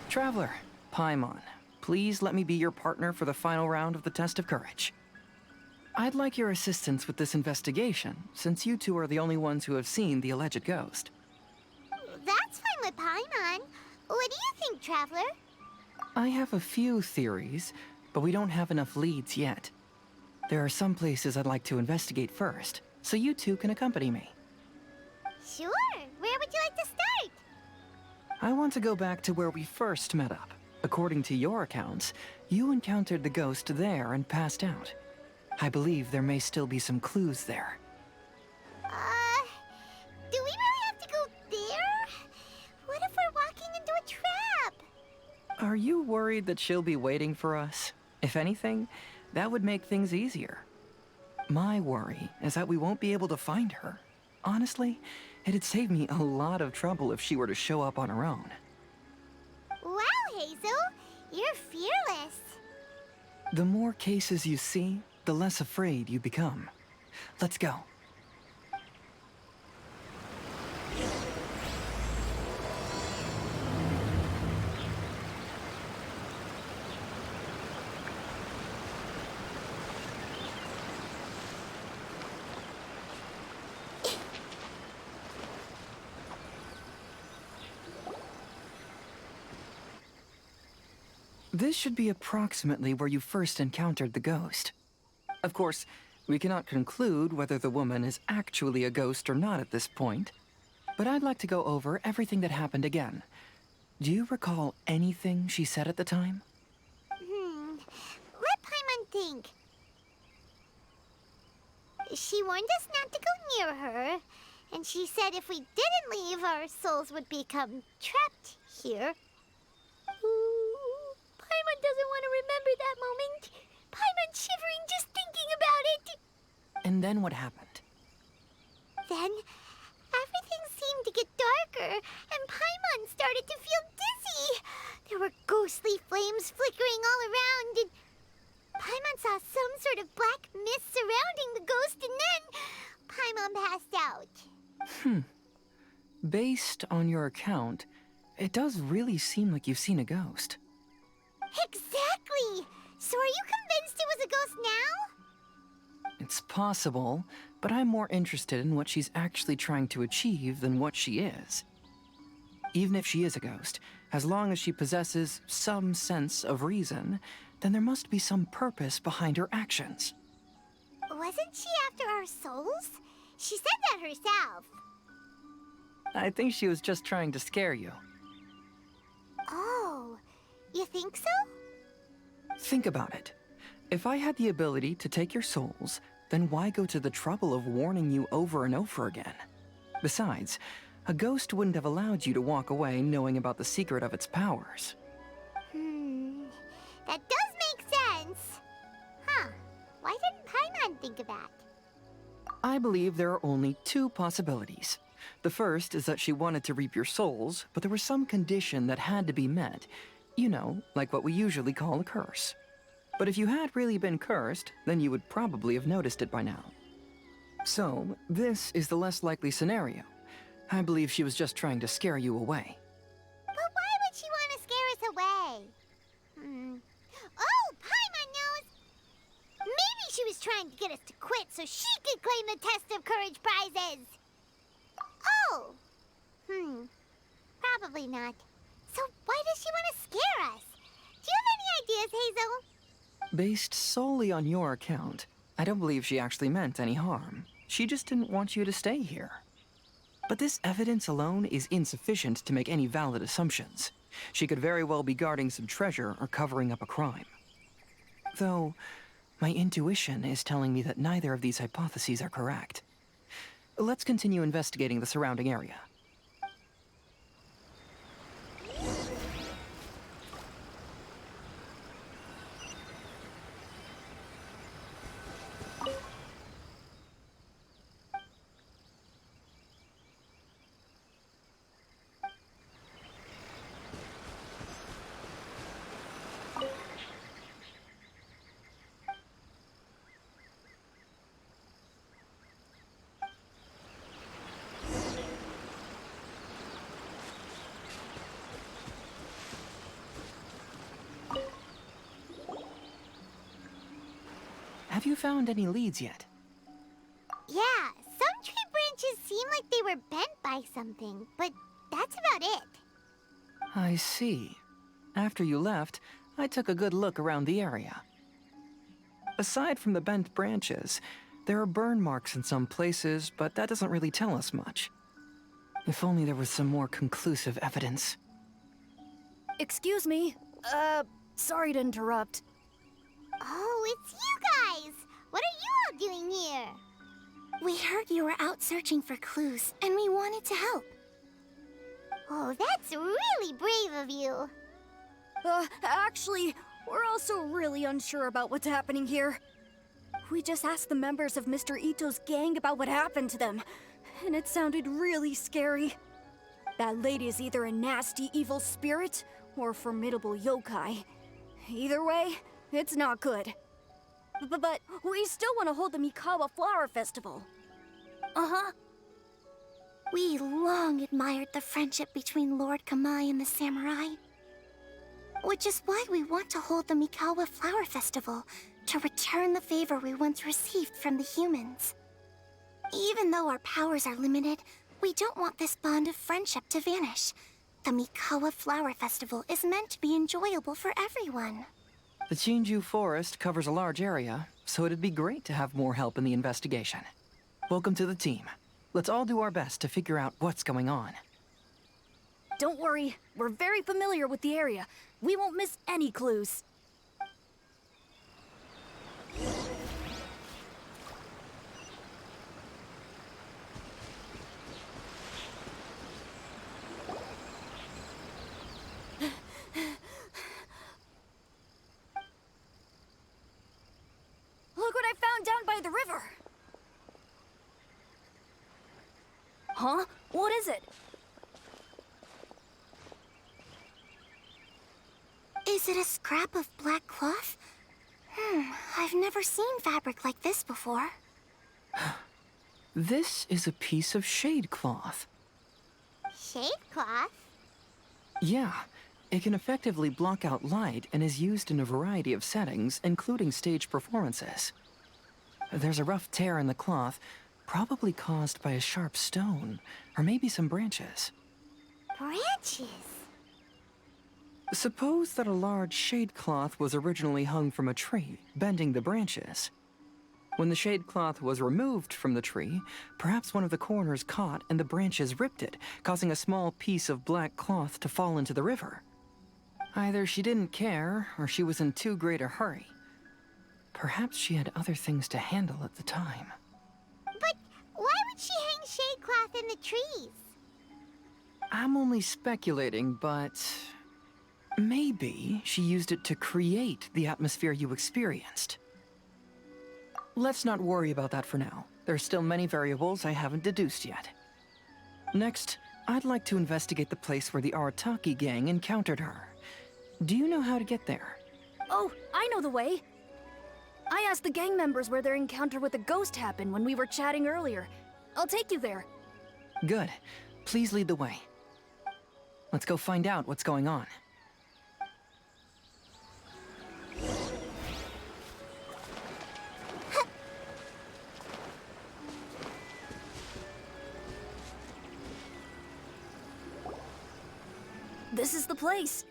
Traveler, Paimon, please let me be your partner for the final round of the test of courage. I'd like your assistance with this investigation, since you two are the only ones who have seen the alleged ghost. That's fine with Paimon. What do you think, Traveler? I have a few theories, but we don't have enough leads yet. There are some places I'd like to investigate first, so you two can accompany me. Sure. Where would you like to start? I want to go back to where we first met up. According to your accounts, you encountered the ghost there and passed out. I believe there may still be some clues there. Do we really have to go there? What if we're walking into a trap? Are you worried that she'll be waiting for us? If anything, that would make things easier. My worry is that we won't be able to find her. Honestly, it'd save me a lot of trouble if she were to show up on her own. Wow, Hazel, you're fearless. The more cases you see, the less afraid you become. Let's go. This should be approximately where you first encountered the ghost. Of course, we cannot conclude whether the woman is actually a ghost or not at this point, but I'd like to go over everything that happened again. Do you recall anything she said at the time? Let Paimon think. She warned us not to go near her, and she said if we didn't leave, our souls would become trapped here. Ooh, Paimon doesn't want to remember that moment. Paimon's shivering just thinking about it. And then what happened? Then, everything seemed to get darker, and Paimon started to feel dizzy. There were ghostly flames flickering all around, and Paimon saw some sort of black mist surrounding the ghost, and then Paimon passed out. Based on your account, it does really seem like you've seen a ghost. Exactly! So are you convinced it was a ghost now? It's possible, but I'm more interested in what she's actually trying to achieve than what she is. Even if she is a ghost, as long as she possesses some sense of reason, then there must be some purpose behind her actions. Wasn't she after our souls? She said that herself. I think she was just trying to scare you. Oh, you think so? Think about it. If I had the ability to take your souls, then why go to the trouble of warning you over and over again? Besides, a ghost wouldn't have allowed you to walk away knowing about the secret of its powers. That does make sense. Huh, why didn't Paimon think of that? I believe there are only two possibilities. The first is that she wanted to reap your souls, but there was some condition that had to be met. You know, like what we usually call a curse. But if you had really been cursed, then you would probably have noticed it by now. So, this is the less likely scenario. I believe she was just trying to scare you away. But why would she want to scare us away? Oh, Paimon knows! Maybe she was trying to get us to quit so she could claim the Test of Courage prizes! Oh! Probably not. So why does she want to scare us? Do you have any ideas, Hazel? Based solely on your account, I don't believe she actually meant any harm. She just didn't want you to stay here. But this evidence alone is insufficient to make any valid assumptions. She could very well be guarding some treasure or covering up a crime. Though, my intuition is telling me that neither of these hypotheses are correct. Let's continue investigating the surrounding area. Have you found any leads yet? Yeah, some tree branches seem like they were bent by something, but that's about it. I see. After you left, I took a good look around the area. Aside from the bent branches, there are burn marks in some places, but that doesn't really tell us much. If only there was some more conclusive evidence. Excuse me. Sorry to interrupt. Oh, it's you guys! What are you all doing here? We heard you were out searching for clues, and we wanted to help. Oh, that's really brave of you. Actually, we're also really unsure about what's happening here. We just asked the members of Mr. Ito's gang about what happened to them, and it sounded really scary. That lady is either a nasty evil spirit or a formidable yokai. Either way, it's not good. But we still want to hold the Mikawa Flower Festival. Uh-huh. We long admired the friendship between Lord Kamai and the samurai. Which is why we want to hold the Mikawa Flower Festival, to return the favor we once received from the humans. Even though our powers are limited, we don't want this bond of friendship to vanish. The Mikawa Flower Festival is meant to be enjoyable for everyone. The Chinju Forest covers a large area, so it'd be great to have more help in the investigation. Welcome to the team. Let's all do our best to figure out what's going on. Don't worry, we're very familiar with the area. We won't miss any clues. Look what I found down by the river! Huh? What is it? Is it a scrap of black cloth? I've never seen fabric like this before. This is a piece of shade cloth. Shade cloth? Yeah, it can effectively block out light and is used in a variety of settings, including stage performances. There's a rough tear in the cloth, probably caused by a sharp stone, or maybe some branches. Branches? Suppose that a large shade cloth was originally hung from a tree, bending the branches. When the shade cloth was removed from the tree, perhaps one of the corners caught and the branches ripped it, causing a small piece of black cloth to fall into the river. Either she didn't care, or she was in too great a hurry. Perhaps she had other things to handle at the time. But why would she hang shade cloth in the trees? I'm only speculating, but maybe she used it to create the atmosphere you experienced. Let's not worry about that for now. There's still many variables I haven't deduced yet. Next, I'd like to investigate the place where the Arataki gang encountered her. Do you know how to get there? Oh, I know the way. I asked the gang members where their encounter with the ghost happened when we were chatting earlier. I'll take you there. Good. Please lead the way. Let's go find out what's going on. This is the place.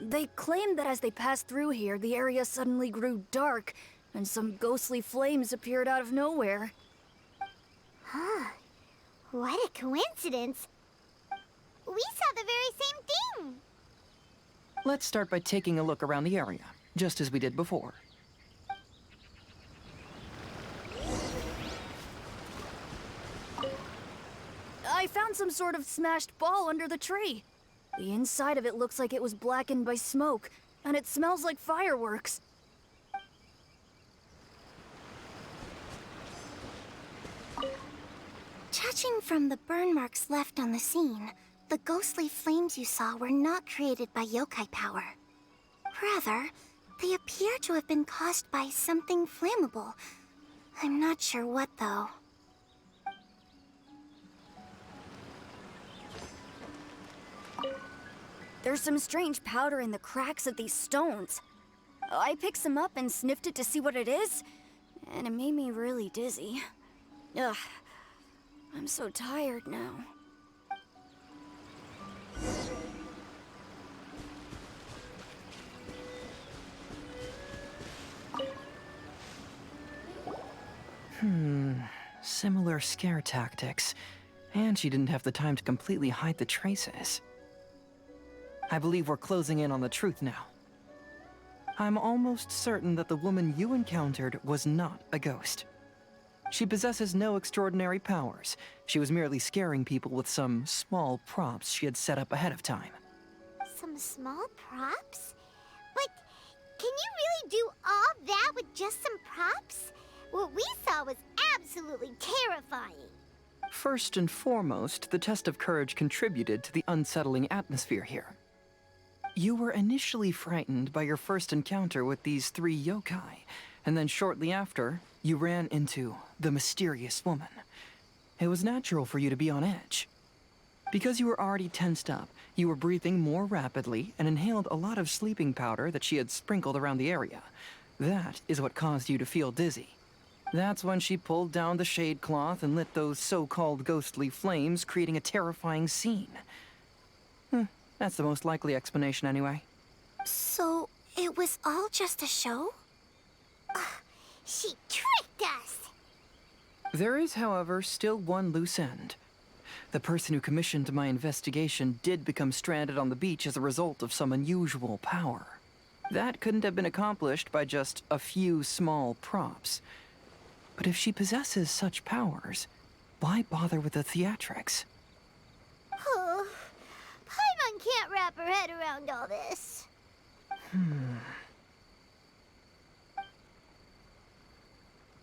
They claimed that as they passed through here, the area suddenly grew dark, and some ghostly flames appeared out of nowhere. What a coincidence. We saw the very same thing. Let's start by taking a look around the area, just as we did before. I found some sort of smashed ball under the tree. The inside of it looks like it was blackened by smoke, and it smells like fireworks. Judging from the burn marks left on the scene, the ghostly flames you saw were not created by yokai power. Rather, they appear to have been caused by something flammable. I'm not sure what, though. There's some strange powder in the cracks of these stones. I picked some up and sniffed it to see what it is, and it made me really dizzy. Ugh, I'm so tired now. Similar scare tactics. And she didn't have the time to completely hide the traces. I believe we're closing in on the truth now. I'm almost certain that the woman you encountered was not a ghost. She possesses no extraordinary powers. She was merely scaring people with some small props she had set up ahead of time. Some small props? But can you really do all that with just some props? What we saw was absolutely terrifying. First and foremost, the test of courage contributed to the unsettling atmosphere here. You were initially frightened by your first encounter with these 3 yokai, and then shortly after, you ran into the mysterious woman. It was natural for you to be on edge. Because you were already tensed up, you were breathing more rapidly and inhaled a lot of sleeping powder that she had sprinkled around the area. That is what caused you to feel dizzy. That's when she pulled down the shade cloth and lit those so-called ghostly flames, creating a terrifying scene. That's the most likely explanation anyway. So, it was all just a show? She tricked us! There is, however, still one loose end. The person who commissioned my investigation did become stranded on the beach as a result of some unusual power. That couldn't have been accomplished by just a few small props. But if she possesses such powers, why bother with the theatrics? Oh, Paimon can't wrap her head around all this.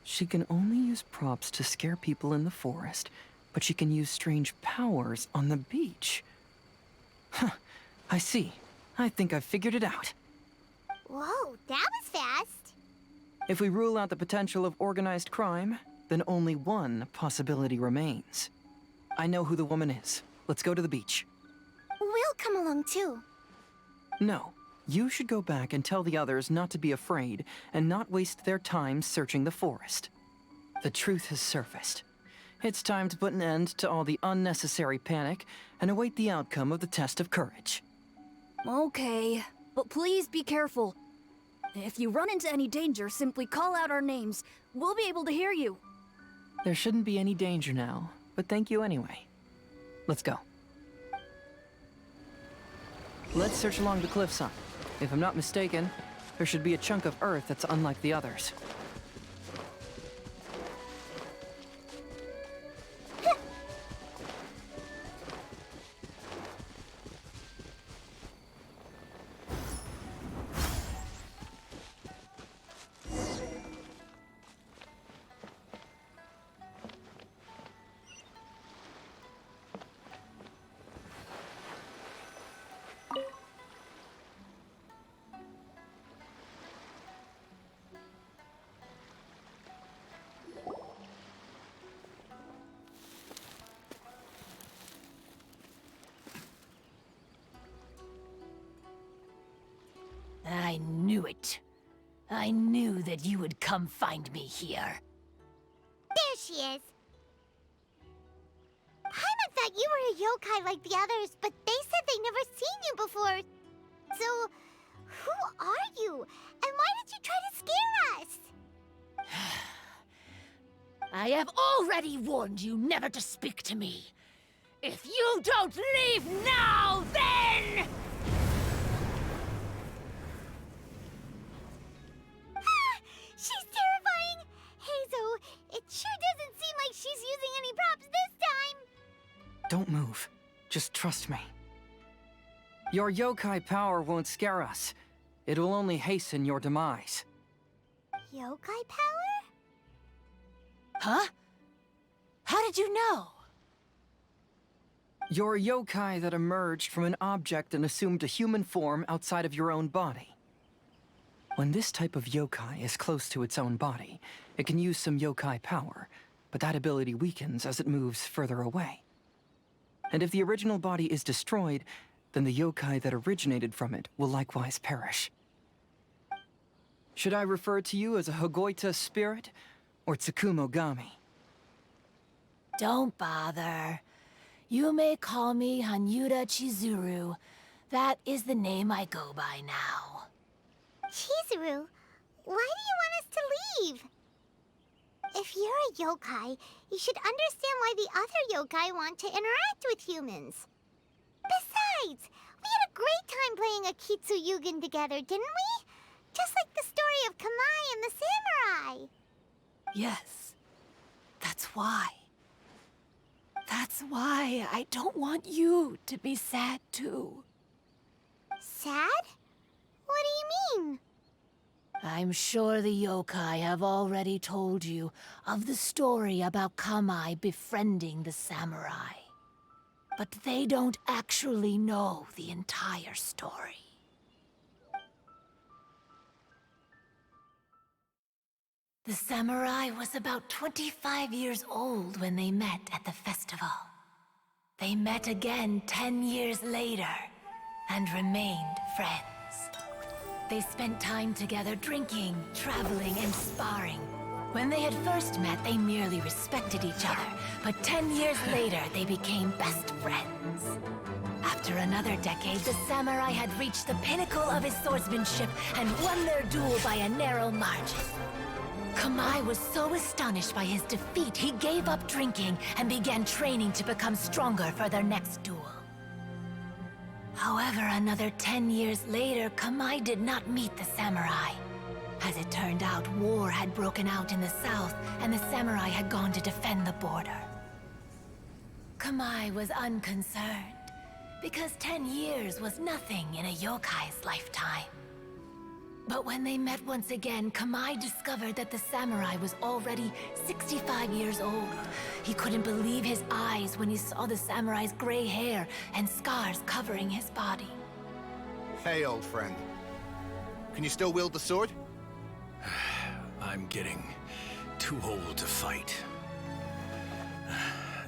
She can only use props to scare people in the forest, but she can use strange powers on the beach. Huh, I see. I think I've figured it out. Whoa, that was fast. If we rule out the potential of organized crime, then only one possibility remains. I know who the woman is. Let's go to the beach. We'll come along too. No, you should go back and tell the others not to be afraid and not waste their time searching the forest. The truth has surfaced. It's time to put an end to all the unnecessary panic and await the outcome of the test of courage. Okay, but please be careful. If you run into any danger, simply call out our names. We'll be able to hear you. There shouldn't be any danger now, but thank you anyway. Let's go. Let's search along the cliffside. If I'm not mistaken, there should be a chunk of earth that's unlike the others. I knew it. I knew that you would come find me here. There she is. Paimon thought you were a yokai like the others, but they said they never seen you before. So, who are you? And why did you try to scare us? I have already warned you never to speak to me. If you don't leave now, then... She's terrifying! Hazel, it sure doesn't seem like she's using any props this time! Don't move. Just trust me. Your yokai power won't scare us. It will only hasten your demise. Yokai power? Huh? How did you know? You're a yokai that emerged from an object and assumed a human form outside of your own body. When this type of yokai is close to its own body, it can use some yokai power, but that ability weakens as it moves further away. And if the original body is destroyed, then the yokai that originated from it will likewise perish. Should I refer to you as a Hagoita spirit or Tsukumogami? Don't bother. You may call me Hanyuda Chizuru. That is the name I go by now. Chizuru, why do you want us to leave? If you're a yokai, you should understand why the other yokai want to interact with humans. Besides, we had a great time playing Akitsu Yugen together, didn't we? Just like the story of Kamai and the samurai. Yes, that's why. That's why I don't want you to be sad too. Sad? What do you mean? I'm sure the yokai have already told you of the story about Kamai befriending the samurai. But they don't actually know the entire story. The samurai was about 25 years old when they met at the festival. They met again 10 years later and remained friends. They spent time together drinking, traveling, and sparring. When they had first met, they merely respected each other, but 10 years later, they became best friends. After another decade, the samurai had reached the pinnacle of his swordsmanship and won their duel by a narrow margin. Kamai was so astonished by his defeat, he gave up drinking and began training to become stronger for their next duel. However, another 10 years later, Kamai did not meet the samurai. As it turned out, war had broken out in the south, and the samurai had gone to defend the border. Kamai was unconcerned, because 10 years was nothing in a yokai's lifetime. But when they met once again, Kamai discovered that the samurai was already 65 years old. He couldn't believe his eyes when he saw the samurai's gray hair and scars covering his body. Hey, old friend. Can you still wield the sword? I'm getting too old to fight.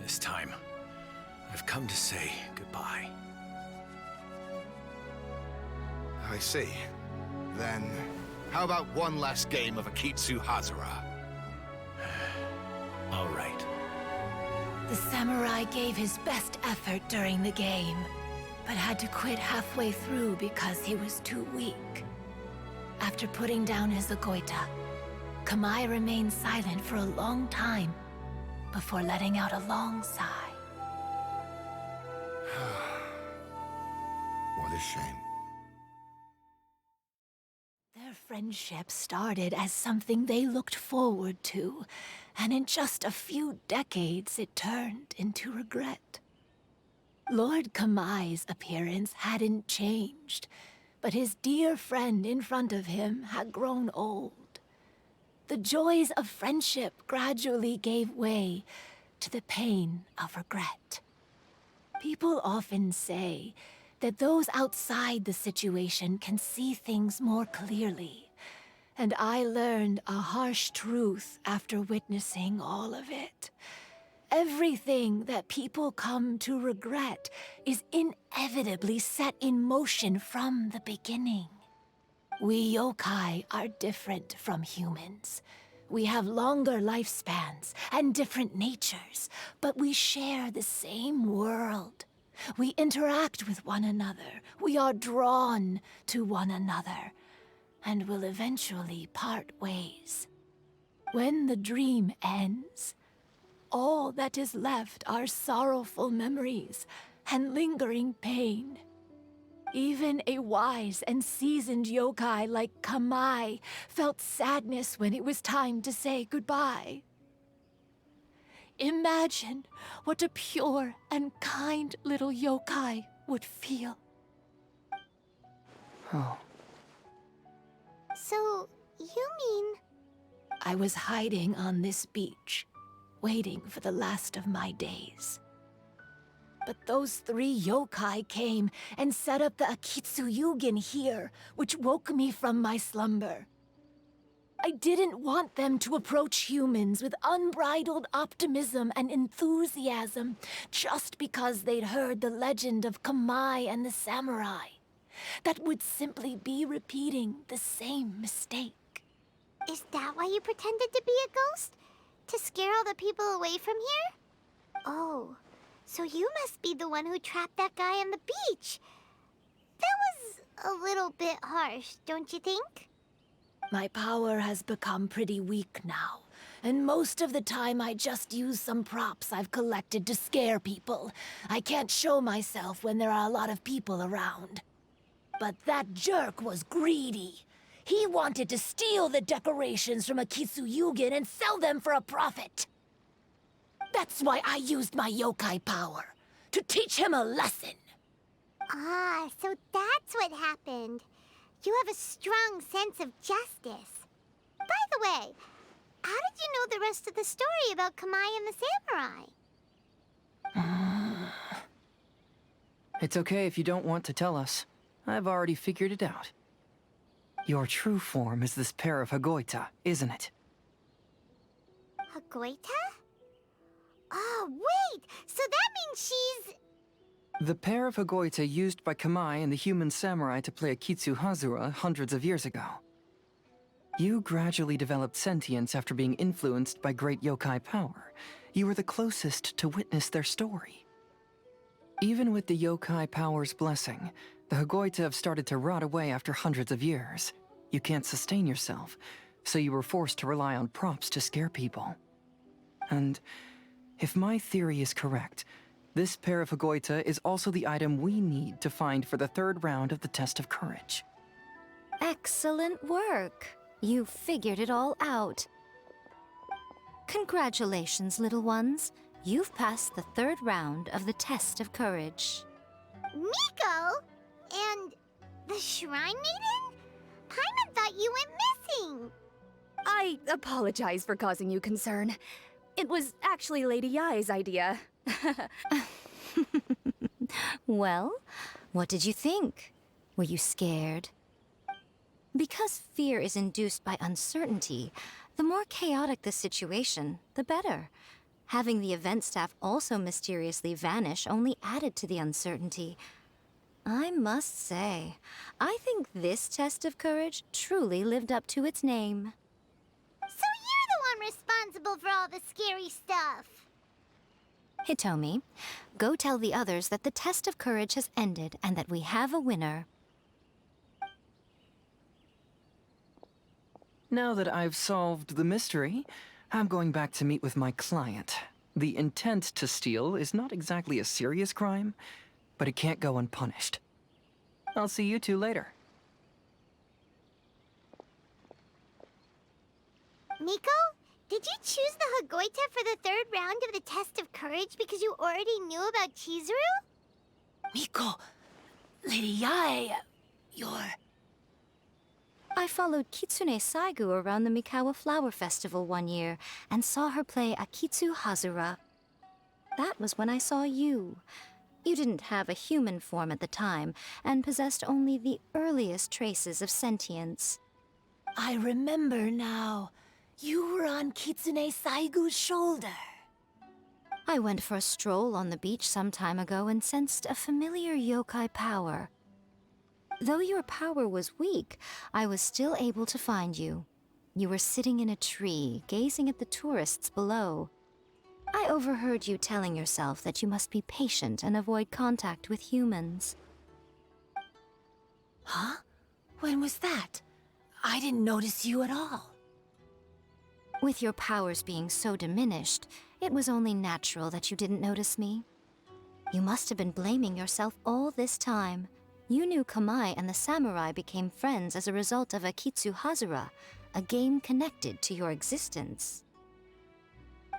This time, I've come to say goodbye. I see. Then, how about one last game of Akitsu Hazara? All right. The samurai gave his best effort during the game, but had to quit halfway through because he was too weak. After putting down his Agoita, Kamai remained silent for a long time before letting out a long sigh. What a shame. Their friendship started as something they looked forward to, and in just a few decades it turned into regret. Lord Kamai's appearance hadn't changed, but his dear friend in front of him had grown old. The joys of friendship gradually gave way to the pain of regret. People often say that those outside the situation can see things more clearly, and I learned a harsh truth after witnessing all of it. Everything that people come to regret is inevitably set in motion from the beginning. We yokai are different from humans. We have longer lifespans and different natures, but we share the same world. We interact with one another. We are drawn to one another, and will eventually part ways. When the dream ends, all that is left are sorrowful memories and lingering pain. Even a wise and seasoned yokai like Kamai felt sadness when it was time to say goodbye. Imagine what a pure and kind little yokai would feel. Oh, So, you mean... I was hiding on this beach, waiting for the last of my days. But those 3 yokai came and set up the Akitsu Yugen here, which woke me from my slumber. I didn't want them to approach humans with unbridled optimism and enthusiasm just because they'd heard the legend of Kamai and the samurai. That would simply be repeating the same mistake. Is that why you pretended to be a ghost? To scare all the people away from here? Oh, so you must be the one who trapped that guy on the beach. That was a little bit harsh, don't you think? My power has become pretty weak now, and most of the time I just use some props I've collected to scare people. I can't show myself when there are a lot of people around. But that jerk was greedy. He wanted to steal the decorations from Akitsu and sell them for a profit. That's why I used my yokai power, to teach him a lesson. Ah, so that's what happened. You have a strong sense of justice. By the way, how did you know the rest of the story about Kamai and the samurai? It's okay if you don't want to tell us. I've already figured it out. Your true form is this pair of Hagoita, isn't it? Hagoita? Oh, wait! So that means she's... The pair of Hagoita used by Kamai and the human samurai to play Akitsu Hazura hundreds of years ago. You gradually developed sentience after being influenced by great yokai power. You were the closest to witness their story. Even with the yokai power's blessing, the Hagoita have started to rot away after hundreds of years. You can't sustain yourself, so you were forced to rely on props to scare people. And if my theory is correct, this pair of Hagoita is also the item we need to find for the third round of the test of courage. Excellent work. You figured it all out. Congratulations, little ones. You've passed the third round of the test of courage. Miko? And the Shrine Maiden? Paimon thought you went missing. I apologize for causing you concern. It was actually Lady Yai's idea. Well, what did you think? Were you scared? Because fear is induced by uncertainty, the more chaotic the situation, the better. Having the event staff also mysteriously vanish only added to the uncertainty. I must say, I think this test of courage truly lived up to its name. So you're the one responsible for all the scary stuff. Hitomi, go tell the others that the test of courage has ended and that we have a winner. Now that I've solved the mystery, I'm going back to meet with my client. The intent to steal is not exactly a serious crime, but it can't go unpunished. I'll see you two later. Miko, did you choose the Hagoita for the third round of the test of courage because you already knew about Chizuru? Miko, Lady Yai, you're... I followed Kitsune Saigu around the Mikawa Flower Festival one year and saw her play Akitsu Hazura. That was when I saw you. You didn't have a human form at the time and possessed only the earliest traces of sentience. I remember now. You were on Kitsune Saigu's shoulder. I went for a stroll on the beach some time ago and sensed a familiar yokai power. Though your power was weak, I was still able to find you. You were sitting in a tree, gazing at the tourists below. I overheard you telling yourself that you must be patient and avoid contact with humans. Huh? When was that? I didn't notice you at all. With your powers being so diminished, it was only natural that you didn't notice me. You must have been blaming yourself all this time. You knew Kamai and the samurai became friends as a result of Akitsu Hazura, a game connected to your existence.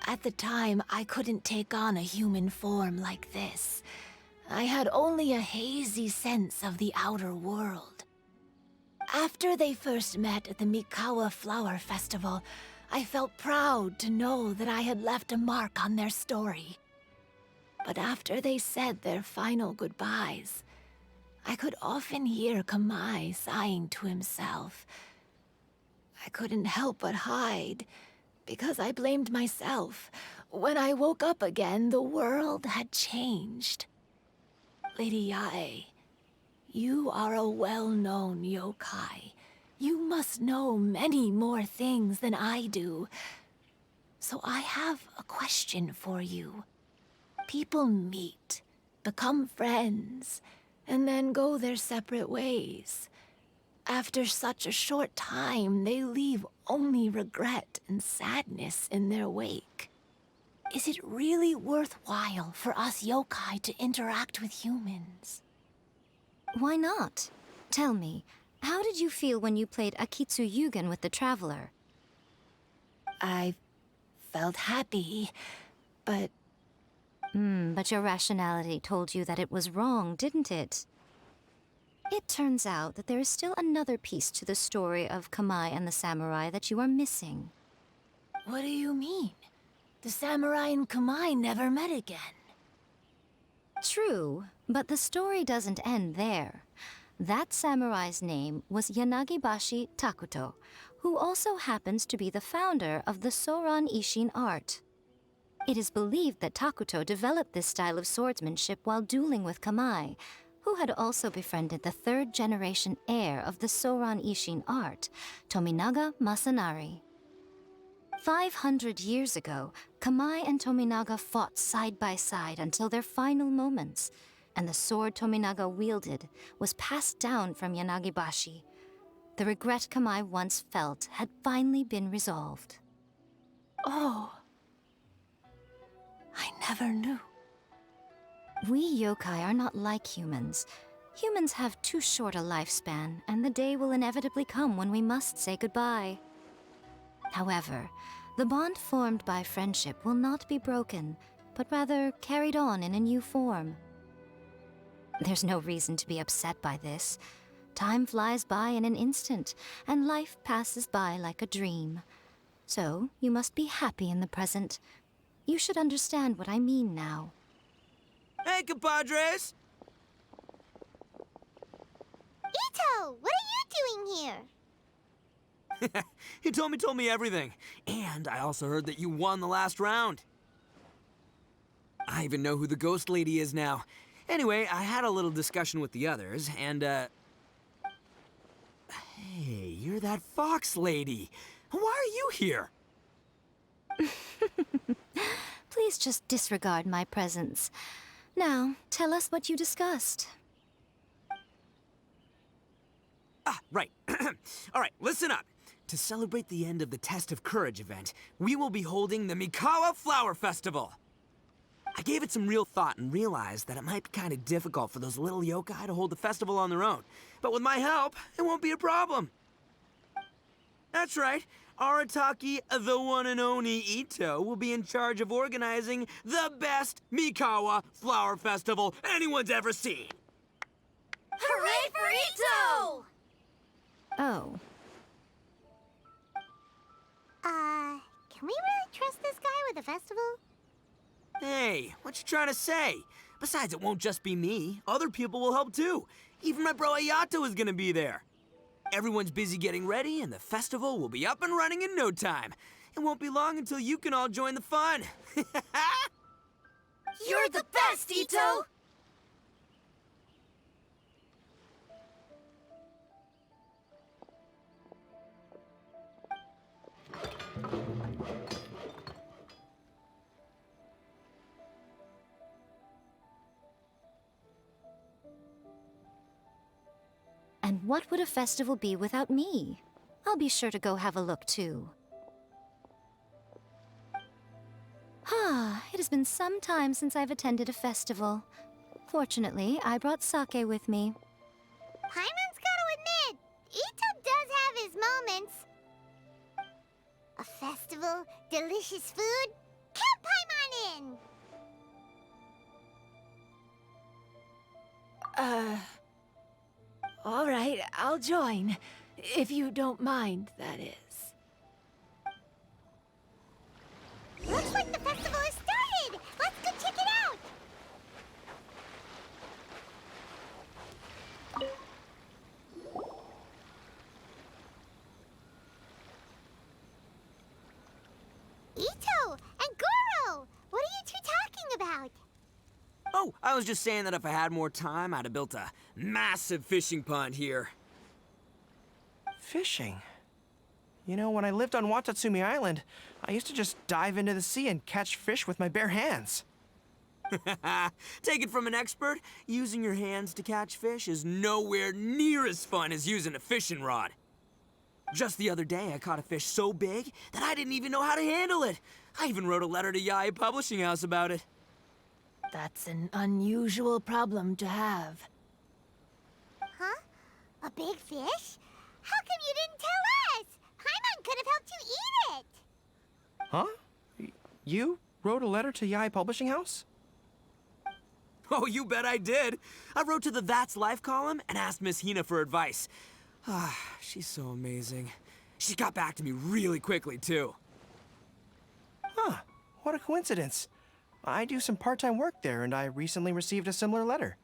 At the time, I couldn't take on a human form like this. I had only a hazy sense of the outer world. After they first met at the Mikawa Flower Festival, I felt proud to know that I had left a mark on their story. But after they said their final goodbyes, I could often hear Kamai sighing to himself. I couldn't help but hide, because I blamed myself. When I woke up again, the world had changed. Lady Yae, you are a well-known yokai, You must know many more things than I do. So I have a question for you. People meet, become friends, and then go their separate ways. After such a short time, they leave only regret and sadness in their wake. Is it really worthwhile for us yokai to interact with humans? Why not? Tell me, how did you feel when you played Akitsu Yugen with the Traveler? I felt happy, but But your rationality told you that it was wrong, didn't it? It turns out that there is still another piece to the story of Kamai and the samurai that you are missing. what do you mean? The samurai and Kamai never met again. True, but the story doesn't end there. That samurai's name was Yanagibashi Takuto, who also happens to be the founder of the Soran Ishin art. It is believed that Takuto developed this style of swordsmanship while dueling with Kamai, who had also befriended the third-generation heir of the Soran Ishin art, Tominaga Masanari. 500 years ago, Kamai and Tominaga fought side by side until their final moments, and the sword Tominaga wielded was passed down from Yanagibashi. The regret Kamai once felt had finally been resolved. Oh. I never knew. We yokai are not like humans. Humans have too short a lifespan, and the day will inevitably come when we must say goodbye. However, the bond formed by friendship will not be broken, but rather carried on in a new form. There's no reason to be upset by this. Time flies by in an instant, and life passes by like a dream. So, you must be happy in the present. You should understand what I mean now. Hey, compadres! Ito, what are you doing here? He told me everything. And I also heard that you won the last round. I even know who the ghost lady is now. Anyway, I had a little discussion with the others, and, Hey, you're that fox lady. Why are you here? Please just disregard my presence. Now, tell us what you discussed. Ah, right. All right, listen up. To celebrate the end of the Test of Courage event, we will be holding the Mikawa Flower Festival. I gave it some real thought and realized that it might be kind of difficult for those little yokai to hold the festival on their own. But with my help, it won't be a problem. That's right. Arataki, the one and only Ito, will be in charge of organizing the best Mikawa Flower Festival anyone's ever seen. Hooray for Ito! Oh. Can we really trust this guy with the festival? Hey, what you trying to say? Besides, it won't just be me. Other people will help too. Even my bro Ayato is gonna be there. Everyone's busy getting ready, and the festival will be up and running in no time. It won't be long until you can all join the fun. You're the best, Ito! And what would a festival be without me? I'll be sure to go have a look, too. It has been some time since I've attended a festival. Fortunately, I brought sake with me. Paimon's gotta admit, Ito does have his moments. A festival, delicious food, count Paimon in! All right, I'll join. If you don't mind, that is. Looks like the festival has started! Let's go check it out! Ito and Goro! What are you two talking about? Oh, I was just saying that if I had more time, I'd have built a massive fishing pond here. Fishing. You know, when I lived on Watatsumi Island, I used to just dive into the sea and catch fish with my bare hands. Take it from an expert, using your hands to catch fish is nowhere near as fun as using a fishing rod. Just the other day, I caught a fish so big that I didn't even know how to handle it. I even wrote a letter to Yae Publishing House about it. That's an unusual problem to have. Huh? A big fish? How come you didn't tell us? Paimon could have helped you eat it. Huh? You wrote a letter to Yae Publishing House? Oh, you bet I did. I wrote to the That's Life column and asked Miss Hina for advice. Ah, she's so amazing. She got back to me really quickly, too. Huh. What a coincidence. I do some part-time work there, and I recently received a similar letter.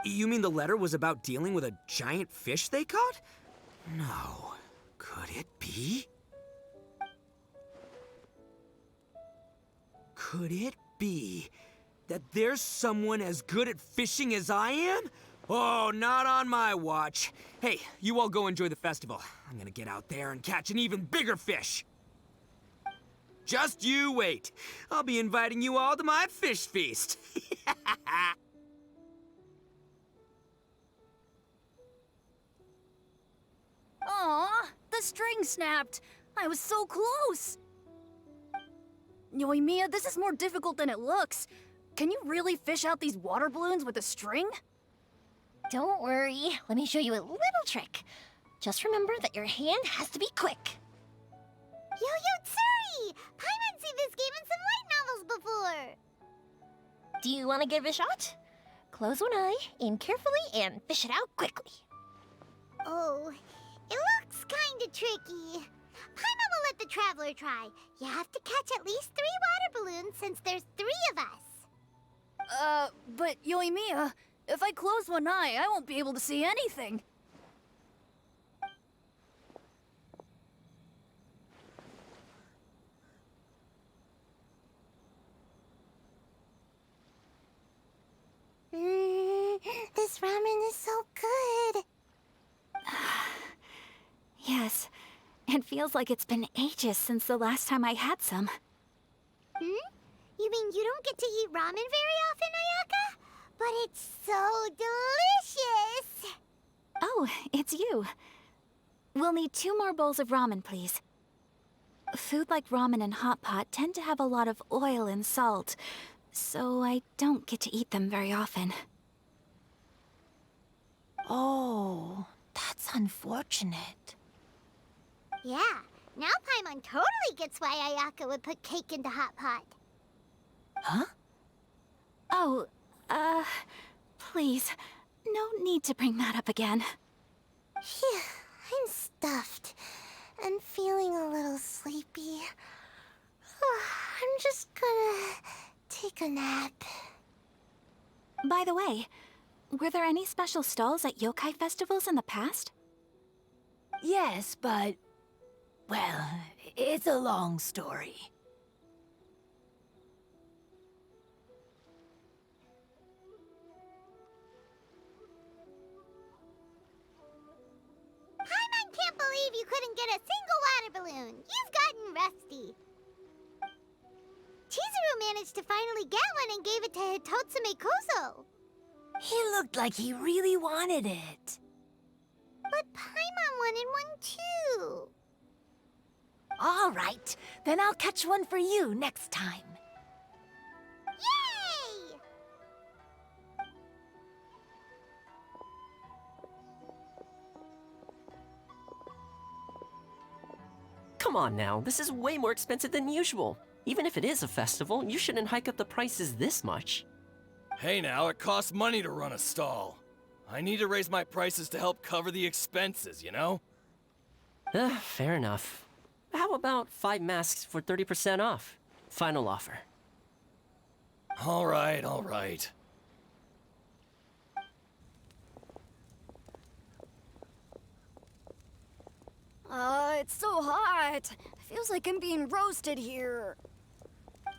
You mean the letter was about dealing with a giant fish they caught? No. Could it be? Could it be that there's someone as good at fishing as I am? Oh, not on my watch. Hey, you all go enjoy the festival. I'm gonna get out there and catch an even bigger fish. Just you wait. I'll be inviting you all to my fish feast. Aw, the string snapped. I was so close. Yoimiya, this is more difficult than it looks. Can you really fish out these water balloons with a string? Don't worry. Let me show you a little trick. Just remember that your hand has to be quick. Yo-Yo Tsuri! Paimon's seen this game in some light novels before. Do you want to give it a shot? Close one eye, aim carefully, and fish it out quickly. Oh, it looks kinda tricky. Paimon will let the traveler try. You have to catch at least 3 water balloons since there's 3 of us. But Yoimiya, if I close one eye, I won't be able to see anything. This ramen is so good. Yes, it feels like it's been ages since the last time I had some. You mean you don't get to eat ramen very often, Ayaka? But it's so delicious! Oh, it's you. We'll need 2 more bowls of ramen, please. Food like ramen and hot pot tend to have a lot of oil and salt, so I don't get to eat them very often. Oh, that's unfortunate. Yeah, now Paimon totally gets why Ayaka would put cake into hot pot. Huh? Oh, please, no need to bring that up again. Phew, I'm stuffed and feeling a little sleepy. I'm just gonna take a nap. By the way, were there any special stalls at yokai festivals in the past? Yes, but... well, it's a long story. Paimon can't believe you couldn't get a single water balloon. You've gotten rusty. Chizuru managed to finally get one and gave it to Hitotsume Kozo. He looked like he really wanted it. But Paimon wanted one too. All right, then I'll catch one for you next time. Yay! Come on now, this is way more expensive than usual. Even if it is a festival, you shouldn't hike up the prices this much. Hey now, it costs money to run a stall. I need to raise my prices to help cover the expenses, you know? Fair enough. How about 5 masks for 30% off? Final offer. All right, all right. It's so hot. Feels like I'm being roasted here.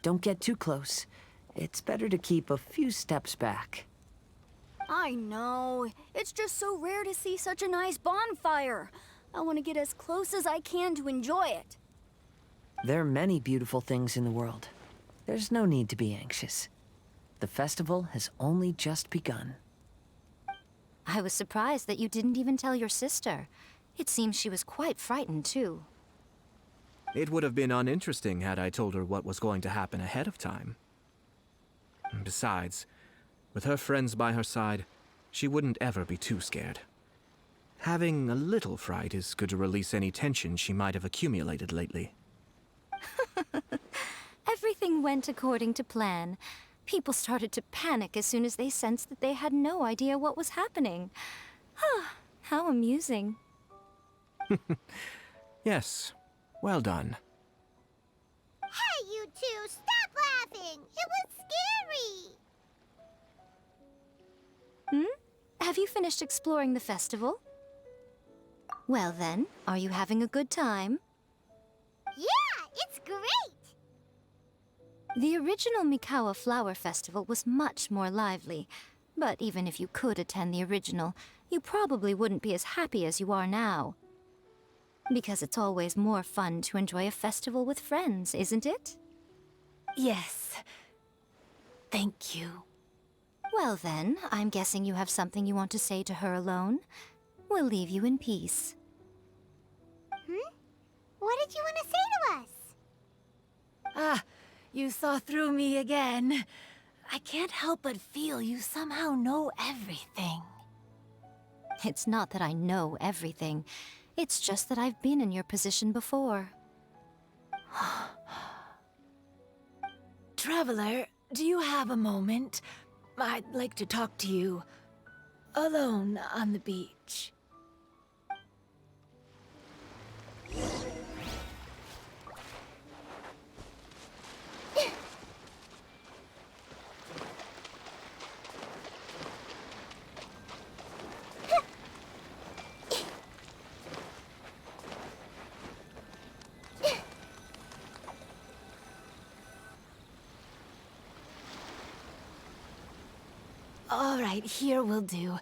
Don't get too close. It's better to keep a few steps back. I know. It's just so rare to see such a nice bonfire. I want to get as close as I can to enjoy it. There are many beautiful things in the world. There's no need to be anxious. The festival has only just begun. I was surprised that you didn't even tell your sister. It seems she was quite frightened, too. It would have been uninteresting had I told her what was going to happen ahead of time. Besides, with her friends by her side, she wouldn't ever be too scared. Having a little fright is good to release any tension she might have accumulated lately. Everything went according to plan. People started to panic as soon as they sensed that they had no idea what was happening. How amusing. Yes, well done. Hey, you two, stop laughing! It was scary! Have you finished exploring the festival? Well then, are you having a good time? Yeah, it's great! The original Mikawa Flower Festival was much more lively, but even if you could attend the original, you probably wouldn't be as happy as you are now. Because it's always more fun to enjoy a festival with friends, isn't it? Yes. Thank you. Well then, I'm guessing you have something you want to say to her alone. We'll leave you in peace. What did you want to say to us? Ah, you saw through me again. I can't help but feel you somehow know everything. It's not that I know everything. It's just that I've been in your position before. Traveler, do you have a moment? I'd like to talk to you. Alone on the beach. All right, here will do.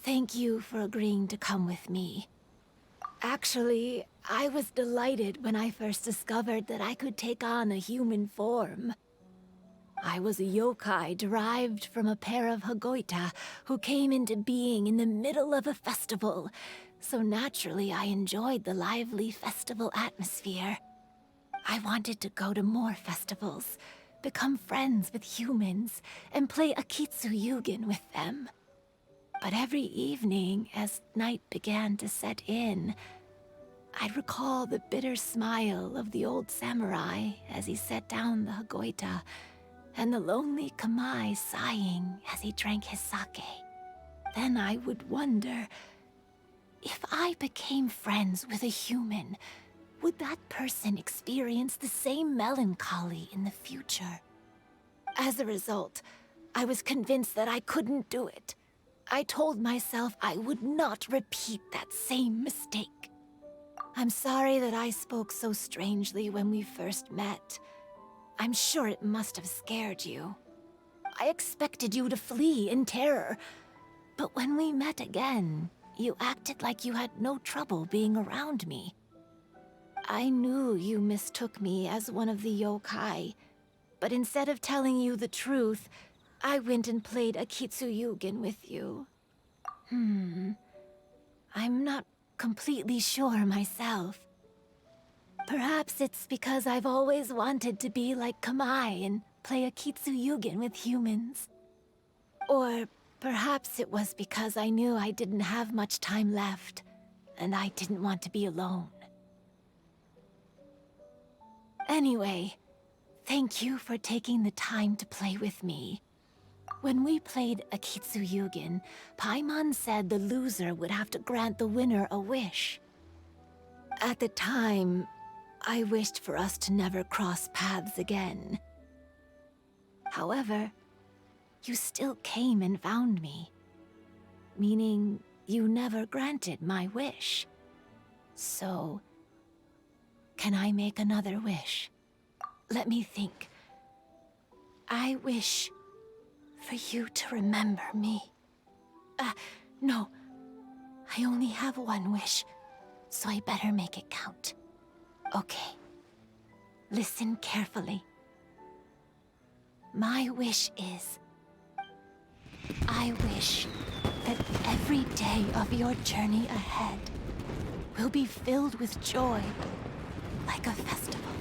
Thank you for agreeing to come with me. Actually, I was delighted when I first discovered that I could take on a human form. I was a yokai derived from a pair of Hagoita who came into being in the middle of a festival, so naturally I enjoyed the lively festival atmosphere. I wanted to go to more festivals, become friends with humans, and play Akitsu Yugen with them. But every evening, as night began to set in, I'd recall the bitter smile of the old samurai as he set down the Hagoita, and the lonely Kamae sighing as he drank his sake. Then I would wonder, if I became friends with a human, would that person experience the same melancholy in the future? As a result, I was convinced that I couldn't do it. I told myself I would not repeat that same mistake. I'm sorry that I spoke so strangely when we first met. I'm sure it must have scared you. I expected you to flee in terror, but when we met again, you acted like you had no trouble being around me. I knew you mistook me as one of the yokai, but instead of telling you the truth, I went and played Akitsu Yugen with you. I'm not completely sure myself. Perhaps it's because I've always wanted to be like Kamae and play Akitsu Yugen with humans. Or perhaps it was because I knew I didn't have much time left, and I didn't want to be alone. Anyway, thank you for taking the time to play with me. When we played Akitsu Yugen, Paimon said the loser would have to grant the winner a wish. At the time, I wished for us to never cross paths again. However, you still came and found me, meaning you never granted my wish. So, can I make another wish? Let me think. I wish for you to remember me. No. I only have one wish, so I better make it count. Okay. Listen carefully. My wish is... I wish that every day of your journey ahead will be filled with joy, like a festival.